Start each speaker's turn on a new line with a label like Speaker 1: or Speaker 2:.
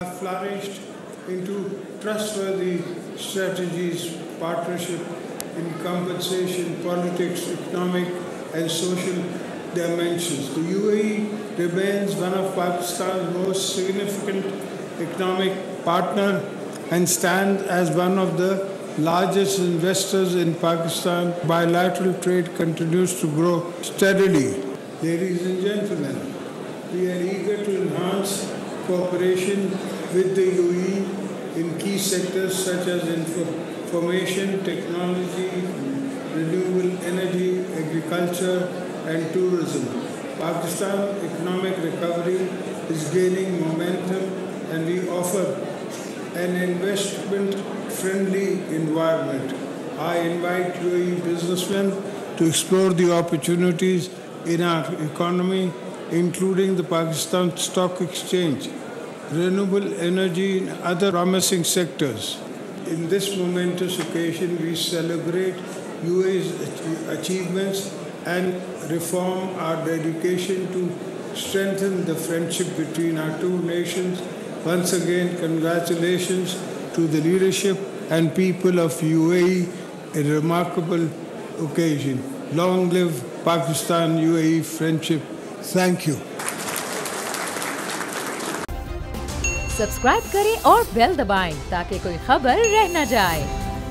Speaker 1: have flourished into trustworthy strategies, partnership in compensation, politics, economic and social dimensions. The UAE remains one of Pakistan's most significant economic partner and stands as one of the largest investors in Pakistan. Bilateral trade continues to grow steadily. Ladies and gentlemen, we are eager to enhance cooperation with the UAE in key sectors such as information technology, renewable energy, agriculture and tourism. Pakistan's economic recovery is gaining momentum and we offer an investment-friendly environment. I invite UAE businessmen to explore the opportunities in our economy, including the Pakistan Stock Exchange, renewable energy and other promising sectors. In this momentous occasion, we celebrate UAE's achievements and reform our dedication to strengthen the friendship between our two nations. Once again, congratulations to the leadership and people of UAE, a remarkable occasion. Long live Pakistan-UAE friendship. Thank you.
Speaker 2: Subscribe करें और bell दबाएं ताकि कोई खबर रह न जाए।